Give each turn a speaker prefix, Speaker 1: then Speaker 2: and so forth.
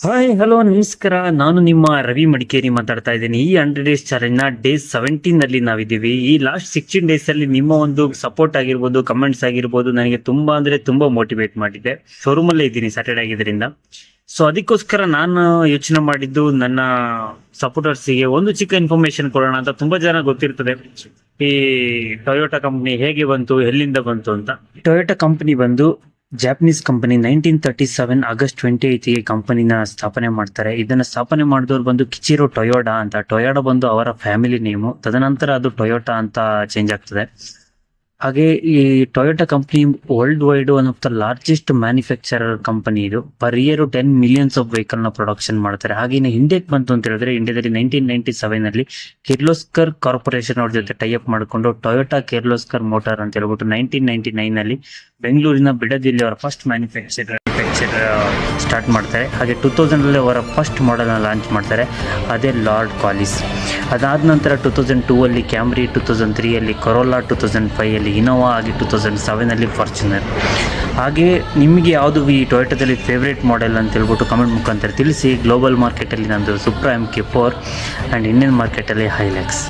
Speaker 1: Hi hello ನಮಸ್ಕಾರ. ನಾನು ನಿಮ್ಮ ರವಿ ಮಡಿಕೇರಿ ಮಾತಾಡ್ತಾ ಇದ್ದೀನಿ. ಈ 100 ಡೇಸ್ ಚಾಲೆಂಜ್ನ ಡೇ 17 ಅಲ್ಲಿ ನಾವಿದ್ದೀವಿ. ಈ ಲಾಸ್ಟ್ 16 ಡೇಸ್ ಅಲ್ಲಿ ನಿಮ್ಮ ಒಂದು ಸಪೋರ್ಟ್ ಆಗಿರ್ಬೋದು, ಕಮೆಂಟ್ಸ್ ಆಗಿರ್ಬೋದು, ನನಗೆ ತುಂಬಾ ಅಂದ್ರೆ ತುಂಬಾ ಮೋಟಿವೇಟ್ ಮಾಡಿದೆ. ಶೋರೂಮಲ್ಲೇ ಇದ್ದೀನಿ ಸ್ಯಾಟರ್ಡೆ ಆಗಿದ್ದರಿಂದ. ಸೊ ಅದಕ್ಕೋಸ್ಕರ ನಾನು ಯೋಚನೆ ಮಾಡಿದ್ದು, ನನ್ನ ಸಪೋರ್ಟರ್ಸಿಗೆ ಒಂದು ಚಿಕ್ಕ ಇನ್ಫಾರ್ಮೇಶನ್ ಕೊಡೋಣ ಅಂತ. ತುಂಬಾ ಜನ ಗೊತ್ತಿರ್ತದೆ ಈ ಟೊಯೋಟಾ ಕಂಪನಿ ಹೇಗೆ ಬಂತು, ಎಲ್ಲಿಂದ ಬಂತು ಅಂತ. ಟೊಯೋಟಾ ಕಂಪನಿ ಬಂದು ಜಾಪನೀಸ್ ಕಂಪನಿ 1937 ಆಗಸ್ಟ್ 28ಗೆ ಕಂಪನಿನ ಸ್ಥಾಪನೆ ಮಾಡ್ತಾರೆ. ಇದನ್ನ ಸ್ಥಾಪನೆ ಮಾಡಿದವ್ರು ಬಂದು ಕಿಚಿರೋ ಟೊಯೋಡಾ ಅಂತ. ಟೊಯೋಡಾ ಬಂದು ಅವರ ಫ್ಯಾಮಿಲಿ ನೇಮು. ತದನಂತರ ಅದು ಟೊಯೋಟಾ ಅಂತ ಚೇಂಜ್ ಆಗ್ತದೆ. ಹಾಗೆ ಈ Toyota company worldwide one of the largest manufacturer company. ಇದು per year 10 millions of vehicle ನ ಪ್ರೊಡಕ್ಷನ್ ಮಾಡ್ತಾರೆ. ಹಾಗೆ ಇನ್ನು ಇಂಡಿಯಾಕ್ಕೆ ಬಂತು ಅಂತ ಹೇಳಿದ್ರೆ, ಇಂಡಿಯಾದಲ್ಲಿ 1997 ಅಲ್ಲಿ ಕಿರ್ಲೋಸ್ಕರ್ ಕಾರ್ಪೊರೇಷನ್ ಅವ್ರ ಜೊತೆ ಟೈಅಪ್ ಮಾಡಿಕೊಂಡು ಟೊಯೋಟಾ ಕಿರ್ಲೋಸ್ಕರ್ ಮೋಟಾರ್ ಅಂತ ಹೇಳ್ಬಿಟ್ಟು 1999 ಅಲ್ಲಿ ಬೆಂಗಳೂರಿನ ಬಿಡದಿಯಲ್ಲಿ ಅವರ ಫಸ್ಟ್ ಮ್ಯಾನುಫ್ಯಾಕ್ಚರ್ ಸ್ಟಾರ್ಟ್ ಮಾಡ್ತಾರೆ. ಹಾಗೆ 2000 ಅಲ್ಲಿ ಅವರ ಫಸ್ಟ್ ಮಾಡೆಲ್ನ ಲಾಂಚ್ ಮಾಡ್ತಾರೆ, ಅದೇ ಲಾರ್ಡ್ ಕ್ವಾಲಿಸ್. ಅದಾದ ನಂತರ 2002 ಅಲ್ಲಿ ಕ್ಯಾಮ್ರಿ, 2003 ಅಲ್ಲಿ ಕೊರೋಲಾ, 2005 ಅಲ್ಲಿ ಇನೋವಾ, ಹಾಗೆ 2007 ಅಲ್ಲಿ ಫಾರ್ಚುನರ್. ಹಾಗೆ ನಿಮಗೆ ಯಾವುದು ಈ ಟೊಯೋಟಾದಲ್ಲಿ ಫೇವ್ರೇಟ್ ಮಾಡೆಲ್ ಅಂತ ಹೇಳ್ಬಿಟ್ಟು ಕಮೆಂಟ್ ಮುಖಾಂತರ ತಿಳಿಸಿ. ಗ್ಲೋಬಲ್ ಮಾರ್ಕೆಟಲ್ಲಿ ನಂದು ಸುಪ್ರಾ MK4 ಆ್ಯಂಡ್ ಇಂಡಿಯನ್ ಮಾರ್ಕೆಟಲ್ಲಿ ಹೈಲೆಕ್ಸ್.